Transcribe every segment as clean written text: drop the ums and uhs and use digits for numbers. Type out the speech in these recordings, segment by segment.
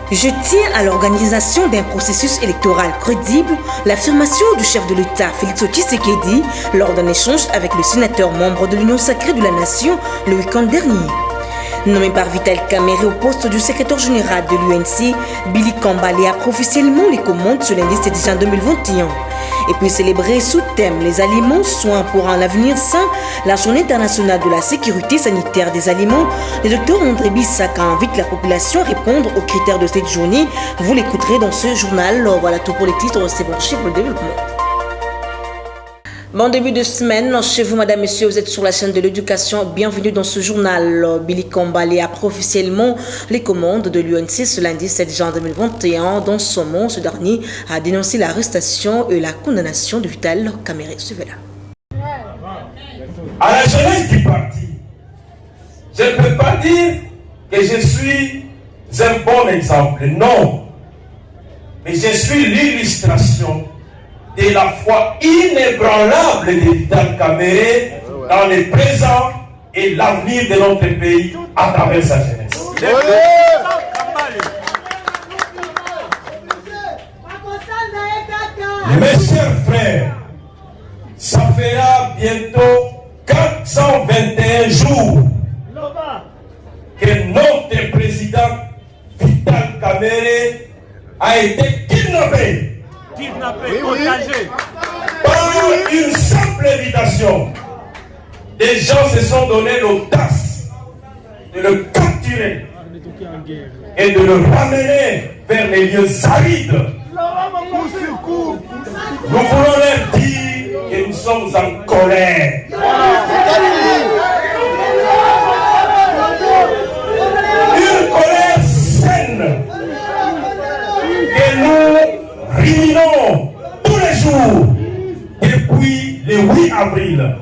Je tiens à l'organisation d'un processus électoral crédible, l'affirmation du chef de l'État Félix Tshisekedi lors d'un échange avec le sénateur membre de l'Union sacrée de la Nation le week-end dernier. Nommé par Vital Kamerhe au poste du secrétaire général de l'UNC, Billy Kambale a pris officiellement les commandes ce lundi 7 juin 2021. Et puis célébrer sous thème les aliments, soins pour un avenir sain, la journée internationale de la sécurité sanitaire des aliments, le docteur André Bissaka invite la population à répondre aux critères de cette journée. Vous l'écouterez dans ce journal. Voilà tout pour les titres, c'est branché pour le développement. Bon début de semaine, chez vous madame, messieurs, vous êtes sur la chaîne de l'éducation, bienvenue dans ce journal. Billy Kambale a pris officiellement les commandes de l'UNC ce lundi 7 juin 2021. Dans son mot, ce dernier a dénoncé l'arrestation et la condamnation de Vital Kamerhe. Suivez-la. À la jeunesse du parti, je ne peux pas dire que je suis un bon exemple, non. Mais je suis l'illustration de la foi inébranlable de Vital Kamerhe dans le présent et l'avenir de notre pays à travers sa jeunesse. Mes chers frères, ça fera bientôt 421 jours que notre président Vital Kamerhe a été kidnappé. Par une simple invitation, des gens se sont donné l'audace de le capturer et de le ramener vers les lieux arides. Nous voulons leur dire que nous sommes en colère. Une colère saine que nous ruminons tous les jours depuis le 8 avril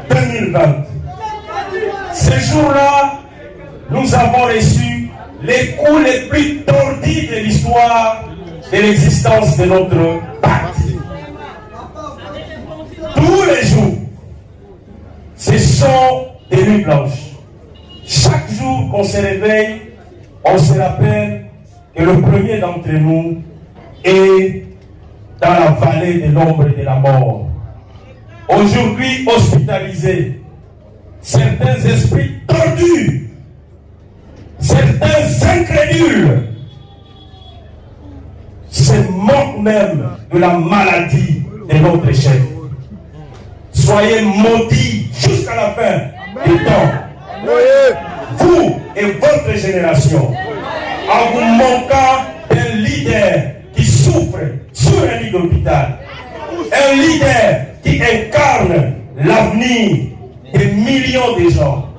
2020. Ce jour-là, nous avons reçu les coups les plus tordus de l'histoire de l'existence de notre parti. Tous les jours, ce sont des nuits blanches. Chaque jour qu'on se réveille, on se rappelle que le premier d'entre nous est dans la vallée de l'ombre et de la mort. Aujourd'hui hospitalisé, certains esprits tordus, certains incrédules se moquent même de la maladie de notre chef. Soyez maudits jusqu'à la fin du temps. Vous et votre génération, en vous manquant d'un leader qui souffre sur un lit d'hôpital, un leader qui incarne l'avenir des millions de gens.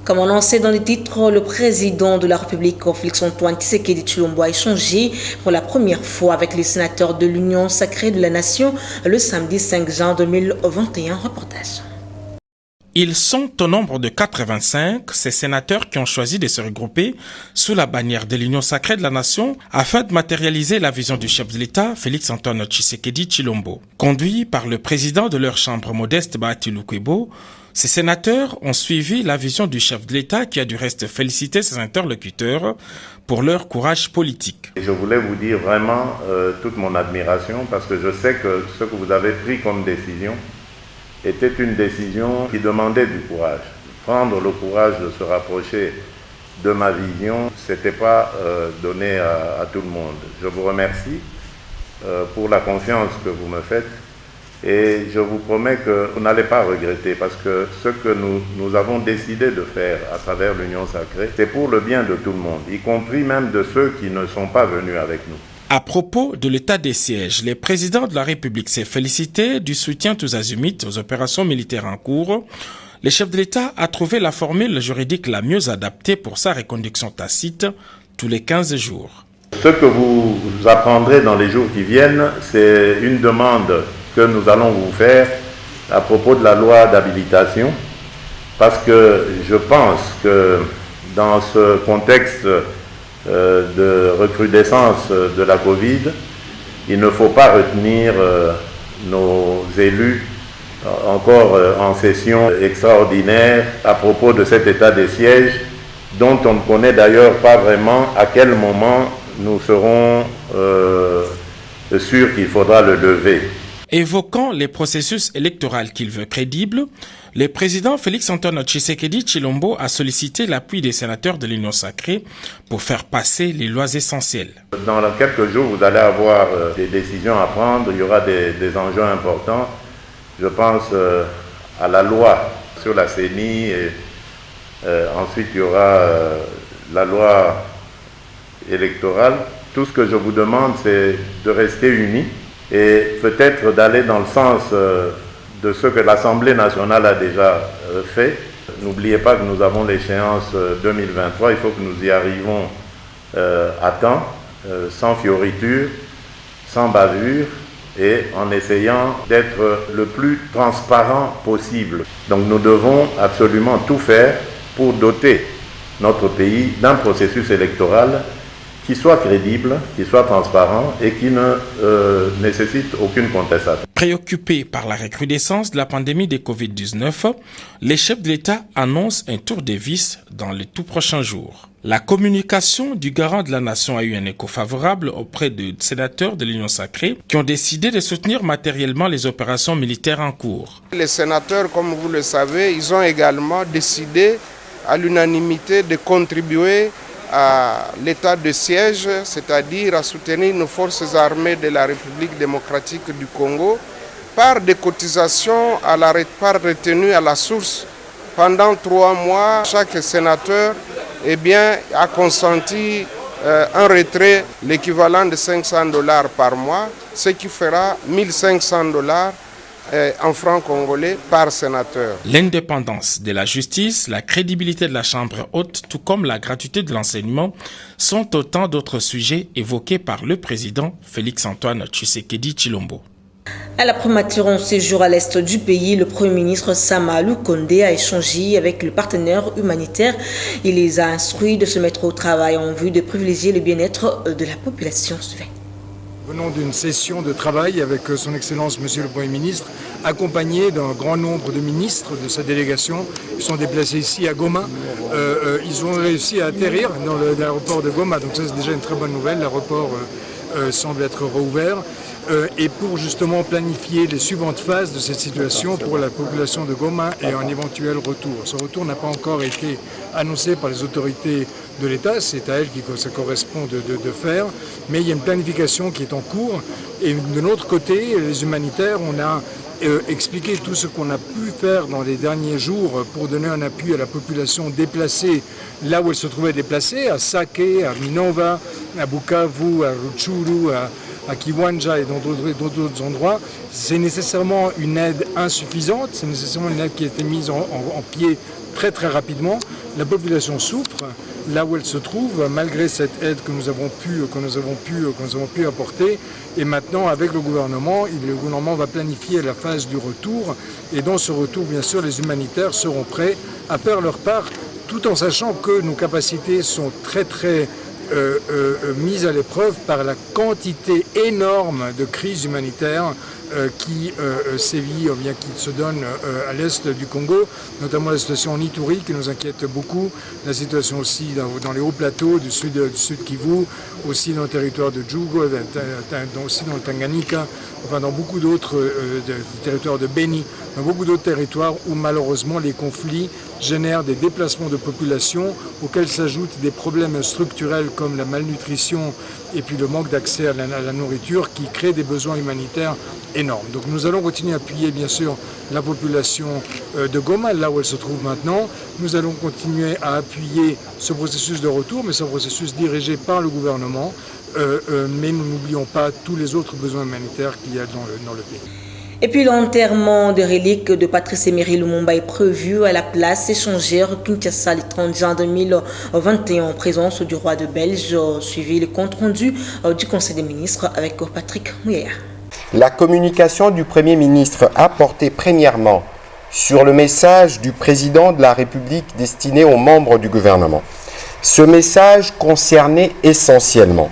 Comme annoncé dans les titres, le président de la République, Félix-Antoine Tshisekedi Tshilombo, a échangé pour la première fois avec les sénateurs de l'Union sacrée de la Nation le samedi 5 juin 2021. Reportage. Ils sont au nombre de 85, ces sénateurs qui ont choisi de se regrouper sous la bannière de l'Union sacrée de la Nation afin de matérialiser la vision du chef de l'État, Félix-Antoine Tshisekedi Tshilombo. Conduits par le président de leur chambre modeste, Bahati Lukwebo, ces sénateurs ont suivi la vision du chef de l'État qui a du reste félicité ses interlocuteurs pour leur courage politique. Je voulais vous dire vraiment toute mon admiration parce que je sais que ce que vous avez pris comme décision était une décision qui demandait du courage. Prendre le courage de se rapprocher de ma vision, ce n'était pas donné à tout le monde. Je vous remercie pour la confiance que vous me faites et je vous promets que vous n'allez pas regretter parce que ce que nous avons décidé de faire à travers l'Union sacrée, c'est pour le bien de tout le monde, y compris même de ceux qui ne sont pas venus avec nous. À propos de l'état des sièges, le président de la République s'est félicité du soutien tous azimuts aux opérations militaires en cours. Le chef de l'État a trouvé la formule juridique la mieux adaptée pour sa reconduction tacite tous les 15 jours. Ce que vous apprendrez dans les jours qui viennent, c'est une demande que nous allons vous faire à propos de la loi d'habilitation, parce que je pense que dans ce contexte de recrudescence de la Covid, il ne faut pas retenir nos élus encore en session extraordinaire à propos de cet état des sièges dont on ne connaît d'ailleurs pas vraiment à quel moment nous serons sûrs qu'il faudra le lever. Évoquant les processus électoraux qu'il veut crédibles, le président Félix-Antoine Tshisekedi Tshilombo a sollicité l'appui des sénateurs de l'Union sacrée pour faire passer les lois essentielles. Dans quelques jours, vous allez avoir des décisions à prendre, il y aura des enjeux importants. Je pense à la loi sur la CENI, et ensuite il y aura la loi électorale. Tout ce que je vous demande, c'est de rester unis et peut-être d'aller dans le sens de ce que l'Assemblée nationale a déjà fait. N'oubliez pas que nous avons l'échéance 2023, il faut que nous y arrivons à temps, sans fioriture, sans bavure et en essayant d'être le plus transparent possible. Donc nous devons absolument tout faire pour doter notre pays d'un processus électoral qui soit crédible, qui soit transparent et qui ne nécessite aucune contestation. Préoccupés par la recrudescence de la pandémie de Covid-19, les chefs de l'État annoncent un tour de vis dans les tout prochains jours. La communication du garant de la nation a eu un écho favorable auprès des sénateurs de l'Union sacrée qui ont décidé de soutenir matériellement les opérations militaires en cours. Les sénateurs, comme vous le savez, ils ont également décidé à l'unanimité de contribuer à l'état de siège, c'est-à-dire à soutenir nos forces armées de la République démocratique du Congo par des cotisations par retenue à la source. Pendant 3 mois, chaque sénateur a consenti un retrait, l'équivalent de $500 par mois, ce qui fera $1 500 en francs congolais par sénateur. L'indépendance de la justice, la crédibilité de la Chambre haute, tout comme la gratuité de l'enseignement, sont autant d'autres sujets évoqués par le président Félix-Antoine Tshisekedi Tshilombo. À la prématurant séjour à l'est du pays, le Premier ministre Samalou Kondé a échangé avec le partenaire humanitaire. Il les a instruits de se mettre au travail en vue de privilégier le bien-être de la population. Venons d'une session de travail avec son Excellence Monsieur le Premier ministre, accompagné d'un grand nombre de ministres de sa délégation qui sont déplacés ici à Goma. Ils ont réussi à atterrir dans l'aéroport de Goma, donc ça c'est déjà une très bonne nouvelle. L'aéroport semble être rouvert. Et pour justement planifier les suivantes phases de cette situation pour la population de Goma et un éventuel retour. Ce retour n'a pas encore été annoncé par les autorités de l'État, c'est à elles que ça correspond de faire, mais il y a une planification qui est en cours. Et de l'autre côté, les humanitaires, on a expliqué tout ce qu'on a pu faire dans les derniers jours pour donner un appui à la population déplacée là où elle se trouvait déplacée, à Sake, à Minova, à Bukavu, à Rutshuru, à Kiwanja et dans d'autres endroits. C'est nécessairement une aide insuffisante, c'est nécessairement une aide qui a été mise en pied très très rapidement. La population souffre là où elle se trouve, malgré cette aide que nous avons pu apporter. Et maintenant, avec le gouvernement va planifier la phase du retour. Et dans ce retour, bien sûr, les humanitaires seront prêts à faire leur part, tout en sachant que nos capacités sont très très mise à l'épreuve par la quantité énorme de crises humanitaires qui sévit, ou bien qui se donne à l'est du Congo, notamment la situation en Ituri qui nous inquiète beaucoup, la situation aussi dans les hauts plateaux du sud Kivu, aussi dans le territoire de Djougou, aussi dans le Tanganyika, enfin dans beaucoup d'autres territoires de Beni, dans beaucoup d'autres territoires où malheureusement les conflits génèrent des déplacements de population auxquels s'ajoutent des problèmes structurels comme la malnutrition et puis le manque d'accès à la nourriture qui créent des besoins humanitaires énormes. Donc nous allons continuer à appuyer bien sûr la population de Goma, là où elle se trouve maintenant. Nous allons continuer à appuyer ce processus de retour, mais c'est un processus dirigé par le gouvernement, mais nous n'oublions pas tous les autres besoins humanitaires qu'il y a dans le pays. Et puis l'enterrement de reliques de Patrice Emery Lumumba est prévu à la place échangère Kinshasa le 30 juin 2021 en présence du roi de Belge, suivi le compte rendu du Conseil des ministres avec Patrick Mouillère. La communication du Premier ministre a porté premièrement sur le message du président de la République destiné aux membres du gouvernement. Ce message concernait essentiellement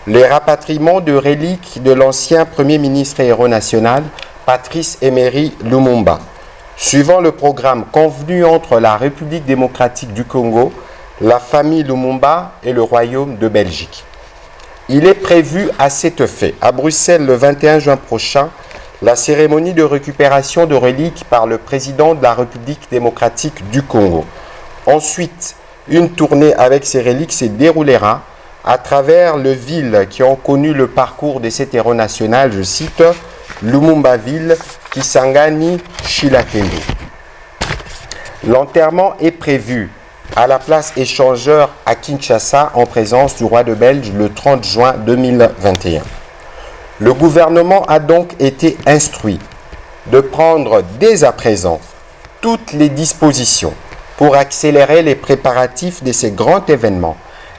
les rapatriements de reliques de l'ancien Premier ministre et héros national Patrice Emery Lumumba, suivant le programme convenu entre la République démocratique du Congo la famille Lumumba et le Royaume de Belgique. Il est prévu à cet effet, à Bruxelles le 21 juin prochain, la cérémonie de récupération de reliques par le président de la République démocratique du Congo. Ensuite, une tournée avec ces reliques se déroulera à travers les villes qui ont connu le parcours de cet héros national, je cite, Lumumbaville, Kisangani, Chilakendu. L'enterrement est prévu à la place échangeur à Kinshasa en présence du roi de Belge le 30 juin 2021. Le gouvernement a donc été instruit de prendre dès à présent toutes les dispositions pour accélérer les préparatifs de ces grands événements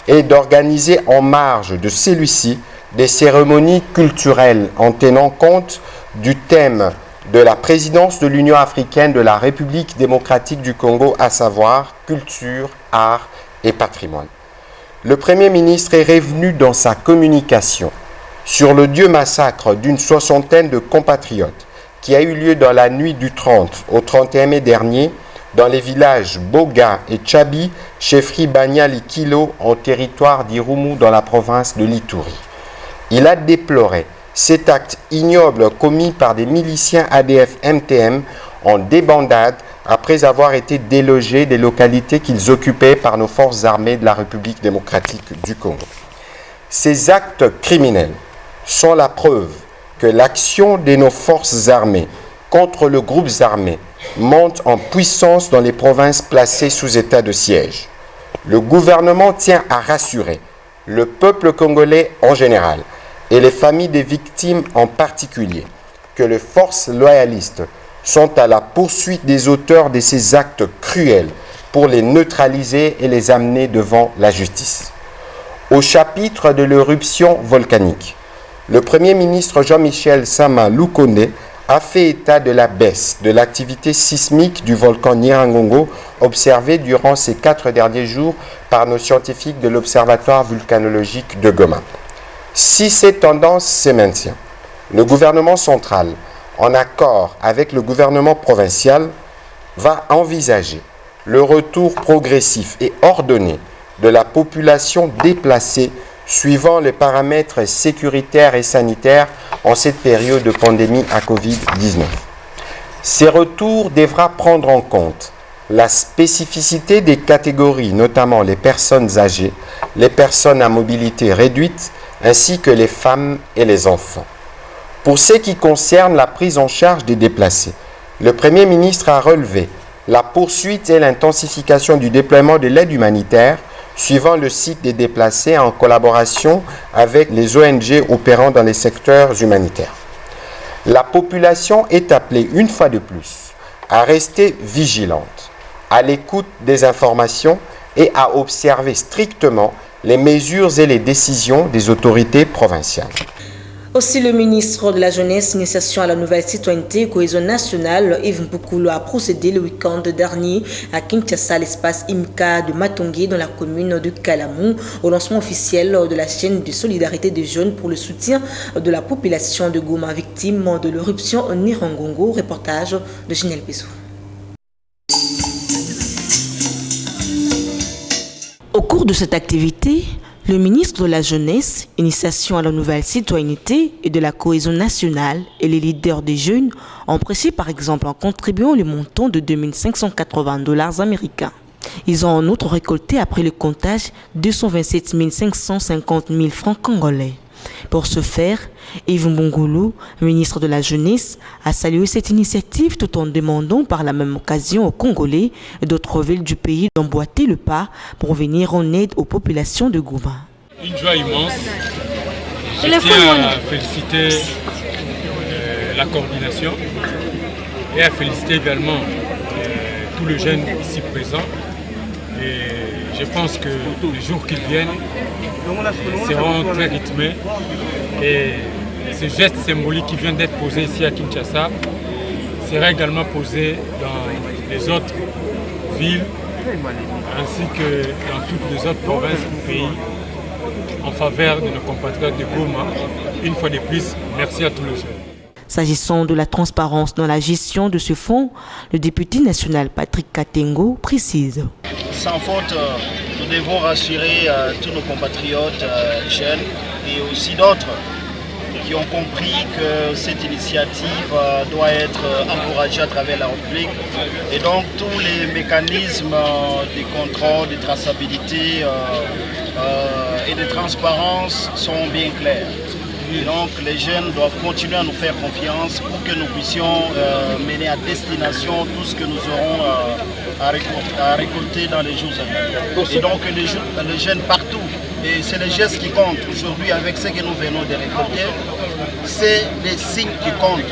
et d'organiser en marge de celui-ci des cérémonies culturelles en tenant compte du thème de la présidence de l'Union africaine de la République démocratique du Congo, à savoir culture, art et patrimoine. Le Premier ministre est revenu dans sa communication sur le dieu massacre d'une soixantaine de compatriotes qui a eu lieu dans la nuit du 30 au 31 mai dernier dans les villages Boga et Tchabi, chefferie Banyali-Kilo en territoire d'Irumu dans la province de l'Ituri. Il a déploré cet acte ignoble commis par des miliciens ADF-MTM en débandade après avoir été délogés des localités qu'ils occupaient par nos forces armées de la République démocratique du Congo. Ces actes criminels sont la preuve que l'action de nos forces armées contre le groupe armé monte en puissance dans les provinces placées sous état de siège. Le gouvernement tient à rassurer le peuple congolais en général et les familles des victimes en particulier que les forces loyalistes sont à la poursuite des auteurs de ces actes cruels pour les neutraliser et les amener devant la justice. Au chapitre de l'éruption volcanique, le Premier ministre Jean-Michel Sama Lukonde a fait état de la baisse de l'activité sismique du volcan Nyiragongo observée durant ces 4 derniers jours par nos scientifiques de l'Observatoire vulcanologique de Goma. Si cette tendance se maintient, le gouvernement central, en accord avec le gouvernement provincial, va envisager le retour progressif et ordonné de la population déplacée suivant les paramètres sécuritaires et sanitaires en cette période de pandémie à Covid-19. Ces retours devront prendre en compte la spécificité des catégories, notamment les personnes âgées, les personnes à mobilité réduite, ainsi que les femmes et les enfants. Pour ce qui concerne la prise en charge des déplacés, le Premier ministre a relevé la poursuite et l'intensification du déploiement de l'aide humanitaire suivant le cycle des déplacés en collaboration avec les ONG opérant dans les secteurs humanitaires. La population est appelée une fois de plus à rester vigilante, à l'écoute des informations et à observer strictement les mesures et les décisions des autorités provinciales. Aussi, le ministre de la Jeunesse, Initiation à la nouvelle citoyenneté et cohésion nationale, Yves Mboukoulou, a procédé le week-end dernier à Kinshasa, l'espace IMCA de Matongé, dans la commune de Kalamou, au lancement officiel de la chaîne de solidarité des jeunes pour le soutien de la population de Goma, victime de l'éruption Nyiragongo. Reportage de Ginel Bezou. Au cours de cette activité, le ministre de la Jeunesse, Initiation à la nouvelle citoyenneté et de la cohésion nationale et les leaders des jeunes ont pressé par exemple en contribuant le montant de $2 580 américains. Ils ont en outre récolté après le comptage 227 550 000 francs congolais. Pour ce faire, Yves Mboukoulou, ministre de la Jeunesse, a salué cette initiative tout en demandant par la même occasion aux Congolais et d'autres villes du pays d'emboîter le pas pour venir en aide aux populations de Goma. Une joie immense. Je tiens à féliciter la coordination et à féliciter également tous les jeunes ici présents. Et je pense que les jours qui viennent seront très rythmés et ce geste symbolique qui vient d'être posé ici à Kinshasa sera également posé dans les autres villes ainsi que dans toutes les autres provinces du pays en faveur de nos compatriotes de Goma. Une fois de plus, merci à tous les jeunes. S'agissant de la transparence dans la gestion de ce fonds, le député national Patrick Katengo précise. Sans faute, nous devons rassurer tous nos compatriotes jeunes et aussi d'autres qui ont compris que cette initiative doit être encouragée à travers la République. Et donc tous les mécanismes de contrôle, de traçabilité et de transparence sont bien clairs. Et donc les jeunes doivent continuer à nous faire confiance pour que nous puissions mener à destination tout ce que nous aurons à récolter dans les jours à venir. Et donc les jeunes partout, et c'est les gestes qui comptent. Aujourd'hui, avec ce que nous venons de récolter, c'est les signes qui comptent.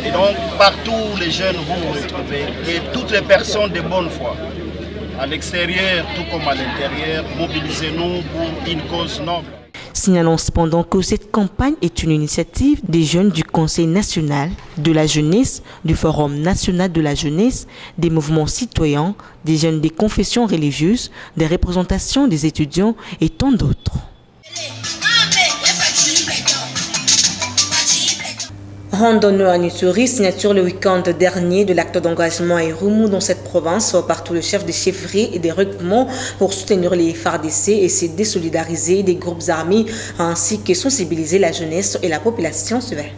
Et donc partout les jeunes vont nous retrouver, et toutes les personnes de bonne foi, à l'extérieur tout comme à l'intérieur, mobilisez-nous pour une cause noble. Signalons cependant que cette campagne est une initiative des jeunes du Conseil national de la jeunesse, du Forum national de la jeunesse, des mouvements citoyens, des jeunes des confessions religieuses, des représentations des étudiants et tant d'autres. Randonneur à Nuturi, signature le week-end dernier de l'acte d'engagement à Irumu dans cette province par tous les chefs de chefferie et des regroupements pour soutenir les FARDC et se désolidariser des groupes armés ainsi que sensibiliser la jeunesse et la population civile.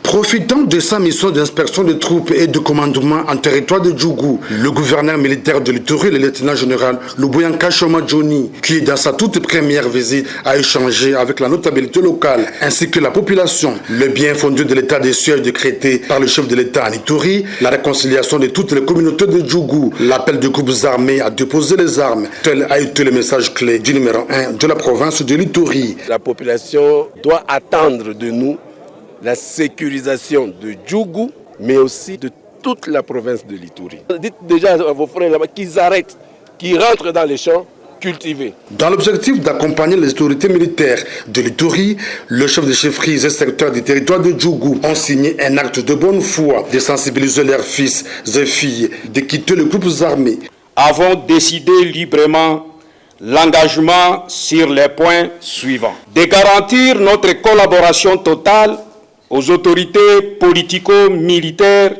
Profitant de sa mission d'inspection de troupes et de commandement en territoire de Djougou, le gouverneur militaire de l'Ituri, le lieutenant-général Luboyanka Choma Johnny, qui dans sa toute première visite a échangé avec la notabilité locale ainsi que la population, le bien fondé de l'état de siège décrété par le chef de l'État en Ituri, la réconciliation de toutes les communautés de Djougou, l'appel des groupes armés à déposer les armes, tel a été le message clé du numéro 1 de la province de l'Ituri. La population doit attendre de nous la sécurisation de Djougou, mais aussi de toute la province de l'Ituri. Dites déjà à vos frères là-bas qu'ils arrêtent, qu'ils rentrent dans les champs cultivés. Dans l'objectif d'accompagner les autorités militaires de l'Ituri, le chef de chefferie et secteur du territoire de Djougou ont signé un acte de bonne foi de sensibiliser leurs fils et filles de quitter les groupes armés. Avons décidé librement l'engagement sur les points suivants. De garantir notre collaboration totale aux autorités politico-militaires,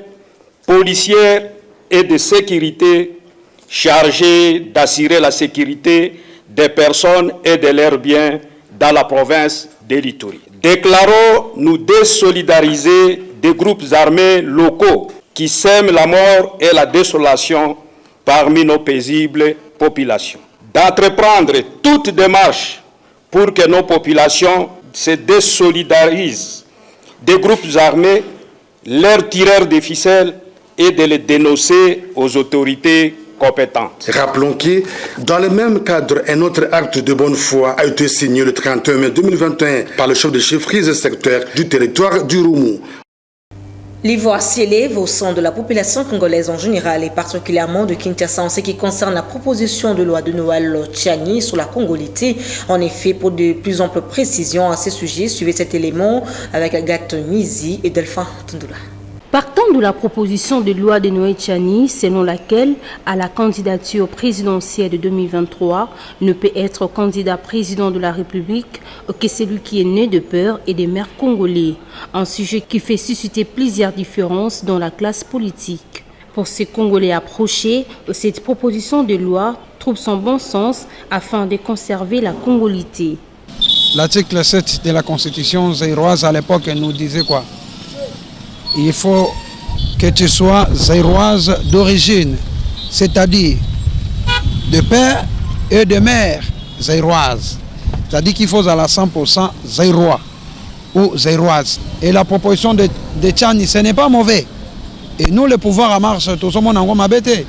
policières et de sécurité chargées d'assurer la sécurité des personnes et de leurs biens dans la province de l'Ituri. Déclarons nous désolidariser des groupes armés locaux qui sèment la mort et la désolation parmi nos paisibles populations. D'entreprendre toute démarche pour que nos populations se désolidarisent des groupes armés, leurs tireurs de ficelles et de les dénoncer aux autorités compétentes. Rappelons que, dans le même cadre, un autre acte de bonne foi a été signé le 31 mai 2021 par le chef de chefferie et secteur du territoire du Roumou. Les voix s'élèvent au sein de la population congolaise en général et particulièrement de Kinshasa en ce qui concerne la proposition de loi de Noël Tchani sur la congolité. En effet, pour de plus amples précisions à ce sujet, suivez cet élément avec Agathe Mizi et Delphin Tundula. Partant de la proposition de loi de Noël Tchani, selon laquelle, à la candidature présidentielle de 2023, ne peut être candidat président de la République que celui qui est né de peur et des mères congolais. Un sujet qui fait susciter plusieurs différences dans la classe politique. Pour ces Congolais approchés, cette proposition de loi trouve son bon sens afin de conserver la congolité. L'article 7 de la Constitution zaïroise à l'époque nous disait quoi? Il faut que tu sois zaïroise d'origine, c'est-à-dire de père et de mère zaïroise. C'est-à-dire qu'il faut à la 100% zaïrois ou zaïroise. Et la proposition de Tchani, ce n'est pas mauvais. Et nous, le pouvoir en marche, tout le monde en m'a bêté.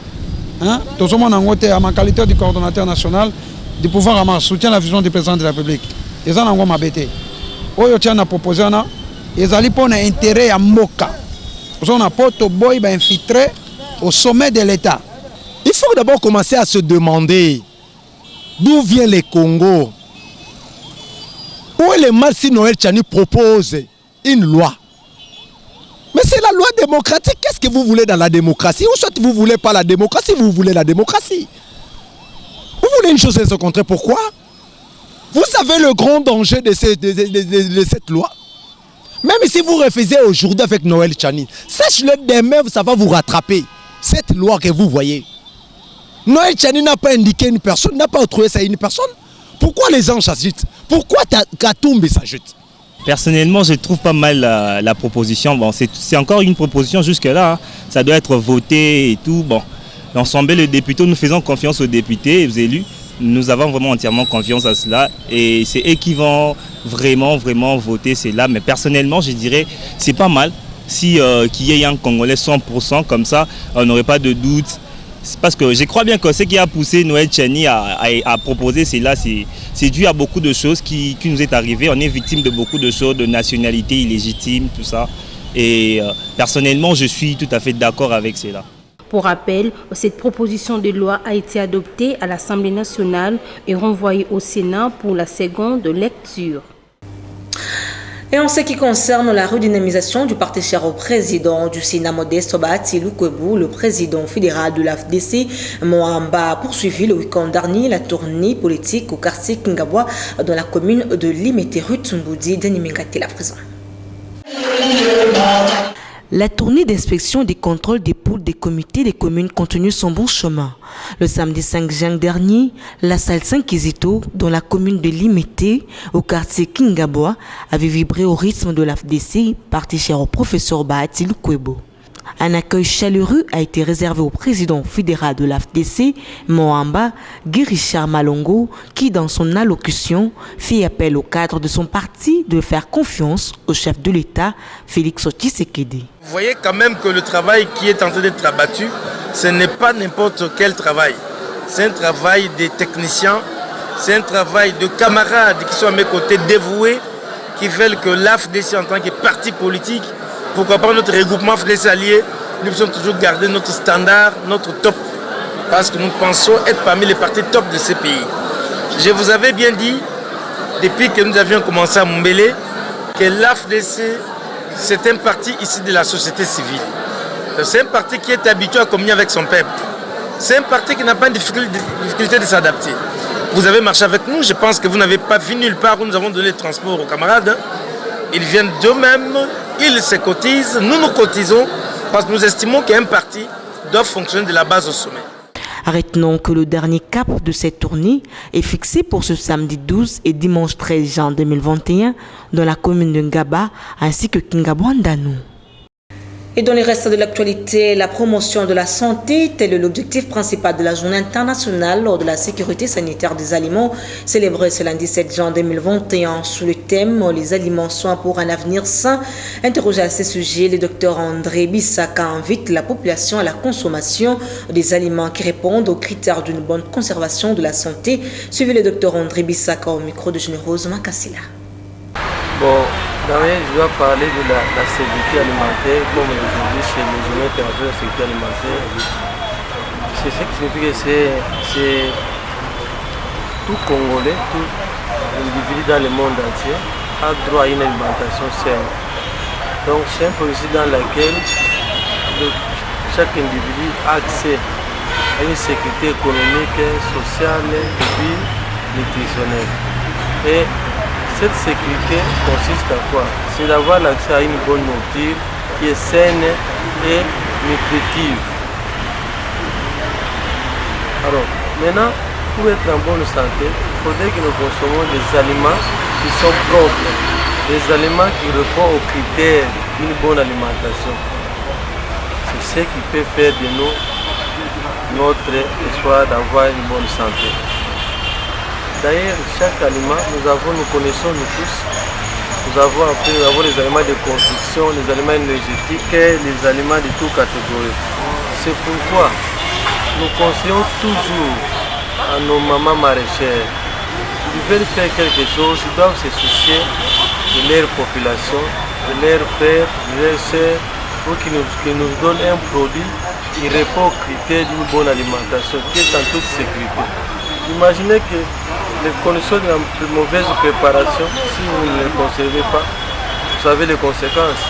Tout le monde en à ma qualité de coordonnateur national du pouvoir en marche, soutient la vision du président de la République. Ils en m'a bêté. Oyo Tchani a proposé, ils allaient pour un intérêt à Moka. On a porté boy infiltré au sommet de l'État. Il faut d'abord commencer à se demander d'où vient le Congo. Où est le mal si Noël Tchani propose une loi? Mais c'est la loi démocratique. Qu'est-ce que vous voulez dans la démocratie? Ou soit vous ne voulez pas la démocratie, vous voulez la démocratie. Vous voulez une chose et son contraire. Pourquoi? Vous savez le grand danger de cette loi. Même si vous refusez aujourd'hui avec Noël Tchani, sache-le demain, ça va vous rattraper. Cette loi que vous voyez. Noël Tchani n'a pas indiqué une personne, n'a pas trouvé ça une personne. Pourquoi les gens s'agitent? Pourquoi Katumbi s'agite? Personnellement, je trouve pas mal la proposition. Bon, c'est encore une proposition jusque-là. Hein. Ça doit être voté et tout. Bon, l'ensemble des députés, nous faisons confiance aux députés et aux élus. Nous avons vraiment entièrement confiance à cela. Et c'est eux qui vont vraiment voter cela. Mais personnellement, je dirais c'est pas mal. Si qu'il y ait un Congolais 100% comme ça, on n'aurait pas de doute. Parce que je crois bien que ce qui a poussé Noël Tchani à proposer cela, c'est dû à beaucoup de choses qui nous est arrivé. On est victime de beaucoup de choses, de nationalité illégitime, tout ça. Et personnellement, je suis tout à fait d'accord avec cela. Pour rappel, cette proposition de loi a été adoptée à l'Assemblée nationale et renvoyée au Sénat pour la seconde lecture. Et en ce qui concerne la redynamisation du parti cher au président du Sénat Modeste Bahati Lukwebo, le président fédéral de l'AFDC, Mohamba, a poursuivi le week-end dernier la tournée politique au quartier Kingabwa dans la commune de Limete Rutsumboudi d'Animengate la prison. La tournée d'inspection des contrôles des poules des comités des communes continue son bon chemin. Le samedi 5 juin dernier, la salle 5 Kizito, dans la commune de Limete, au quartier Kingabwa, avait vibré au rythme de l'AFDC, parti cher au professeur Bahati Lukwebo. Un accueil chaleureux a été réservé au président fédéral de l'AFDC, Mohamba, Guy Richard Malongo, qui, dans son allocution, fit appel au cadre de son parti de faire confiance au chef de l'État, Félix Tshisekedi. Vous voyez quand même que le travail qui est en train d'être abattu, ce n'est pas n'importe quel travail. C'est un travail des techniciens, c'est un travail de camarades qui sont à mes côtés dévoués, qui veulent que l'AFDC en tant que parti politique, pourquoi pas notre regroupement FDC allié, nous puissions toujours garder notre standard, notre top, parce que nous pensons être parmi les partis top de ces pays. Je vous avais bien dit, depuis que nous avions commencé à Mombele, que l'AFDC, c'est un parti ici de la société civile. C'est un parti qui est habitué à communier avec son peuple. C'est un parti qui n'a pas de difficulté de s'adapter. Vous avez marché avec nous, je pense que vous n'avez pas vu nulle part où nous avons donné le transport aux camarades. Ils viennent d'eux-mêmes, ils se cotisent, nous cotisons, parce que nous estimons qu'un parti doit fonctionner de la base au sommet. Retenons que le dernier cap de cette tournée est fixé pour ce samedi 12 et dimanche 13 juin 2021 dans la commune de Ngaba ainsi que Kingabwa Ndanu. Et dans les restes de l'actualité, la promotion de la santé, tel est l'objectif principal de la journée internationale lors de la sécurité sanitaire des aliments, célébrée ce lundi 7 juin 2021 sous le thème « Les aliments soins pour un avenir sain ». Interrogé à ce sujet, le docteur André Bissaka invite la population à la consommation des aliments qui répondent aux critères d'une bonne conservation de la santé. Suivez le docteur André Bissaka au micro de Généreuse Makassila. Bon, d'abord, je dois parler de la sécurité alimentaire, comme aujourd'hui chez les journées internationales de la sécurité alimentaire. C'est ce qui signifie que c'est tout Congolais, tout individu dans le monde entier a droit à une alimentation saine. Donc c'est un processus dans lequel chaque individu a accès à une sécurité économique, sociale et puis nutritionnelle. Et cette sécurité consiste à quoi? C'est d'avoir l'accès à une bonne nourriture qui est saine et nutritive. Alors, maintenant, pour être en bonne santé, il faudrait que nous consommons des aliments qui sont propres, des aliments qui répondent aux critères d'une bonne alimentation. C'est ce qui peut faire de nous notre espoir d'avoir une bonne santé. D'ailleurs, chaque aliment, nous connaissons nous tous. Nous avons les aliments de construction, les aliments énergétiques et les aliments de toutes catégories. C'est pourquoi nous conseillons toujours à nos mamans maraîchères, ils veulent faire quelque chose, ils doivent se soucier de leur population, de leurs frères, de leurs sœurs, pour qu'ils nous donnent un produit qui répond aux critères d'une bonne alimentation, qui est en toute sécurité. Imaginez que les conditions de la mauvaise préparation, si vous ne les conservez pas, vous savez les conséquences.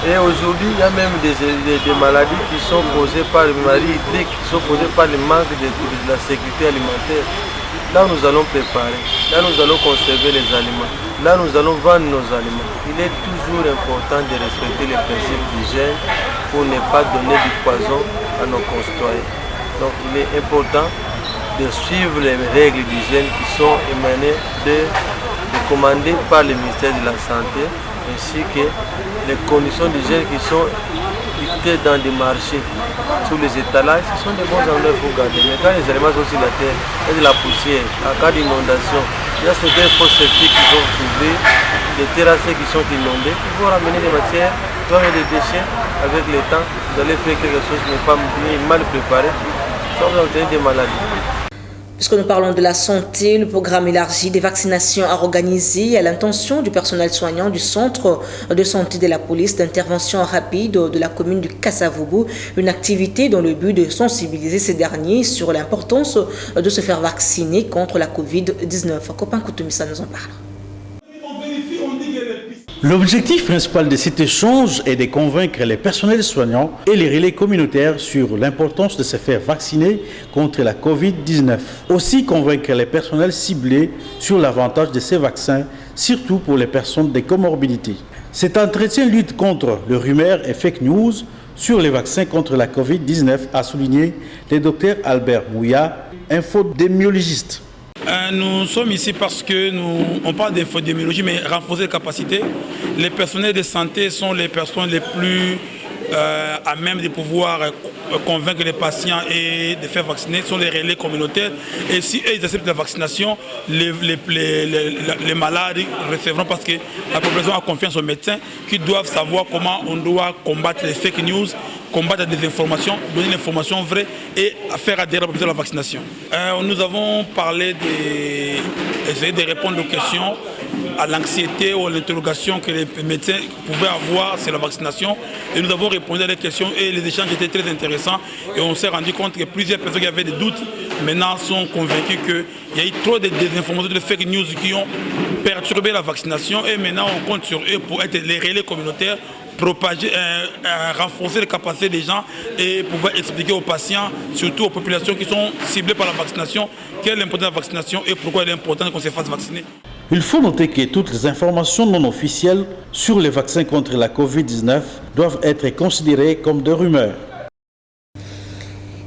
Et aujourd'hui, il y a même des maladies qui sont causées par les maladies hydriques, qui sont causées par le manque de la sécurité alimentaire. là nous allons préparer, là nous allons conserver les aliments, là nous allons vendre nos aliments. Il est toujours important de respecter les principes d'hygiène pour ne pas donner du poison à nos concitoyens. Donc il est important de suivre les règles d'hygiène qui sont émanées commandées par le ministère de la Santé, ainsi que les conditions d'hygiène qui sont dictées dans des marchés, sous les étalages. Ce sont des bons endroits pour garder. Mais quand les éléments sont sur la terre, il y a de la poussière, en cas d'inondation, il y a certains fosses septiques qui vont s'ouvrir, des terrasses qui sont inondées, qui vont ramener des matières, qui vont ramener des déchets. Avec le temps, vous allez faire quelque chose qui n'est pas mal préparé, ça va vous donner des maladies. Puisque nous parlons de la santé, le programme élargi des vaccinations a organisé à l'intention du personnel soignant du centre de santé de la police d'intervention rapide de la commune du Kasavubu, une activité dans le but de sensibiliser ces derniers sur l'importance de se faire vacciner contre la Covid-19. Copain Koutoumissa nous en parle. L'objectif principal de cet échange est de convaincre les personnels soignants et les relais communautaires sur l'importance de se faire vacciner contre la Covid-19. Aussi convaincre les personnels ciblés sur l'avantage de ces vaccins, surtout pour les personnes des comorbidités. Cet entretien lutte contre le rumeur et fake news sur les vaccins contre la Covid-19, a souligné le docteur Albert Mouya, infodémiologiste. Nous sommes ici parce que on parle d'infodémiologie, mais renforcer les capacités. Les personnels de santé sont les personnes les plus à même de pouvoir convaincre les patients et de faire vacciner, sont les relais communautaires. Et si eux, ils acceptent la vaccination, les malades recevront, parce que la population a confiance aux médecins qui doivent savoir comment on doit combattre les fake news, combattre la désinformation, donner l'information vraie et faire adhérer la population à la vaccination. Nous avons parlé d'essayer de répondre aux questions, à l'anxiété ou à l'interrogation que les médecins pouvaient avoir sur la vaccination. Et nous avons répondu à les questions et les échanges étaient très intéressants. Et on s'est rendu compte que plusieurs personnes qui avaient des doutes maintenant sont convaincues qu'il y a eu trop de désinformations, de fake news qui ont perturbé la vaccination. Et maintenant on compte sur eux pour être les relais communautaires, propager, renforcer les capacités des gens et pouvoir expliquer aux patients, surtout aux populations qui sont ciblées par la vaccination, quelle est l'importance de la vaccination et pourquoi il est important qu'on se fasse vacciner. Il faut noter que toutes les informations non officielles sur les vaccins contre la Covid-19 doivent être considérées comme des rumeurs.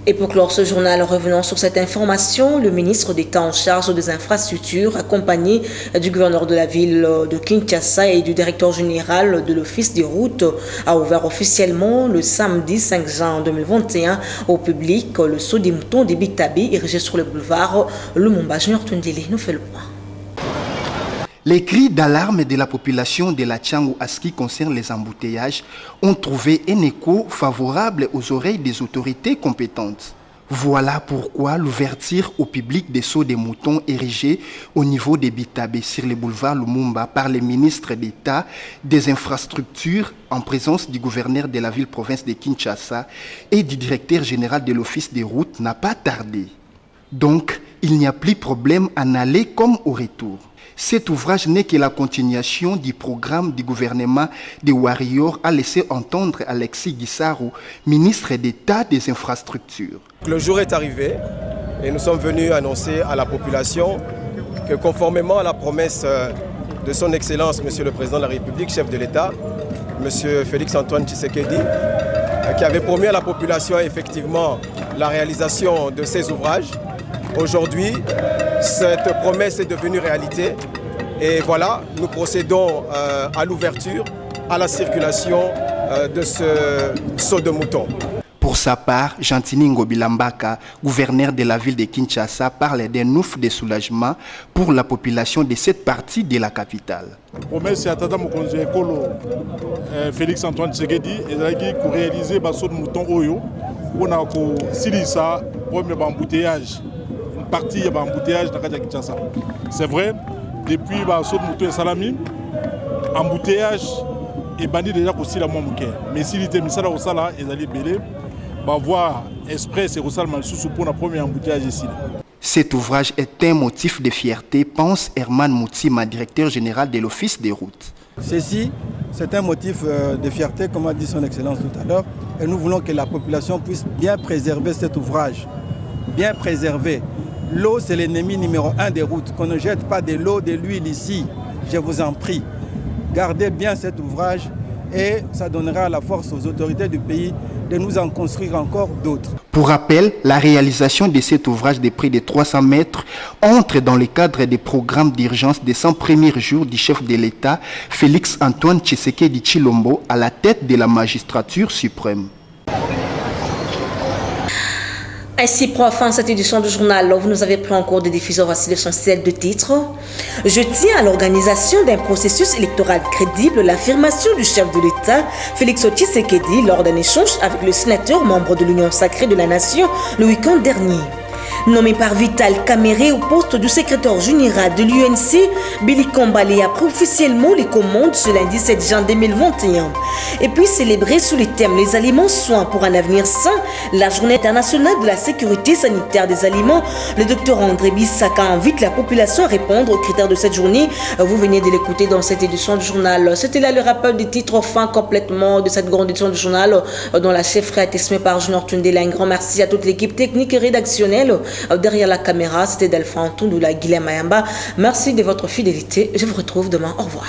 Et pour clore ce journal, revenons sur cette information. Le ministre d'État en charge des infrastructures, accompagné du gouverneur de la ville de Kinshasa et du directeur général de l'Office des routes, a ouvert officiellement le samedi 5 juin 2021 au public le saut des moutons des Bitabi érigé sur le boulevard Lumumba. Junior Tundele nous fait le point. Les cris d'alarme de la population de la Tchangou à ce qui concerne les embouteillages ont trouvé un écho favorable aux oreilles des autorités compétentes. Voilà pourquoi l'ouverture au public des sauts des moutons érigés au niveau des Bitabé sur le boulevard Lumumba par le ministre d'État des infrastructures en présence du gouverneur de la ville-province de Kinshasa et du directeur général de l'Office des routes n'a pas tardé. Donc, il n'y a plus problème à en aller comme au retour. Cet ouvrage n'est que la continuation du programme du gouvernement des Warriors, a laissé entendre Alexis Guissaro, ministre d'État des Infrastructures. Le jour est arrivé et nous sommes venus annoncer à la population que conformément à la promesse de son Excellence, Monsieur le Président de la République, chef de l'État, Monsieur Félix-Antoine Tshisekedi, qui avait promis à la population effectivement la réalisation de ces ouvrages. Aujourd'hui, cette promesse est devenue réalité et voilà, nous procédons à l'ouverture, à la circulation de ce saut de mouton. Pour sa part, Gentini Ngobilambaka, gouverneur de la ville de Kinshasa, parle d'un ouf de soulagement pour la population de cette partie de la capitale. La promesse est à Tata Mokonzi Ekolo, Félix-Antoine Tshisekedi, et pour réaliser le saut de mouton Oyo, on a silisa premier embouteillage. Partie de l'embouteillage dans Kinshasa. C'est vrai, depuis le saut de mouton et Salami, embouteillage est banni déjà aussi la Mouamouké. Mais s'il était mis ça au Sala, ils allaient belé, voir express et Rosal Malsous pour le premier embouteillage ici. Cet ouvrage est un motif de fierté, pense Herman Moutima, directeur général de l'Office des routes. Ceci, c'est un motif de fierté, comme a dit son Excellence tout à l'heure, et nous voulons que la population puisse bien préserver cet ouvrage, bien préserver. L'eau, c'est l'ennemi numéro 1 des routes. Qu'on ne jette pas de l'eau, de l'huile ici. Je vous en prie. Gardez bien cet ouvrage et ça donnera la force aux autorités du pays de nous en construire encore d'autres. Pour rappel, la réalisation de cet ouvrage de près de 300 mètres entre dans le cadre des programmes d'urgence des 100 premiers jours du chef de l'État, Félix Antoine Tshisekedi Tshilombo, à la tête de la magistrature suprême. Ainsi prend fin cette édition du journal. Vous nous avez pris en cours de diffusion. Voici l'essentiel de titres. Je tiens à l'organisation d'un processus électoral crédible l'affirmation du chef de l'État, Félix Tshisekedi, lors d'un échange avec le sénateur membre de l'Union sacrée de la Nation le week-end dernier. Nommé par Vital Kamere au poste du secrétaire général de l'UNC, Billy Kombale a pris officiellement les commandes ce lundi 7 juin 2021. Et puis célébré sous les thèmes Les aliments soins pour un avenir sain, la journée internationale de la sécurité sanitaire des aliments, le docteur André Bissaka invite la population à répondre aux critères de cette journée. Vous venez de l'écouter dans cette édition du journal. C'était là le rappel des titres fin complètement de cette grande édition du journal dont la chefferie a été estimée par Junior Tundela. Un grand merci à toute l'équipe technique et rédactionnelle. Derrière la caméra, c'était Delphin Tundula, Guilhem Mayamba. Merci de votre fidélité. Je vous retrouve demain. Au revoir.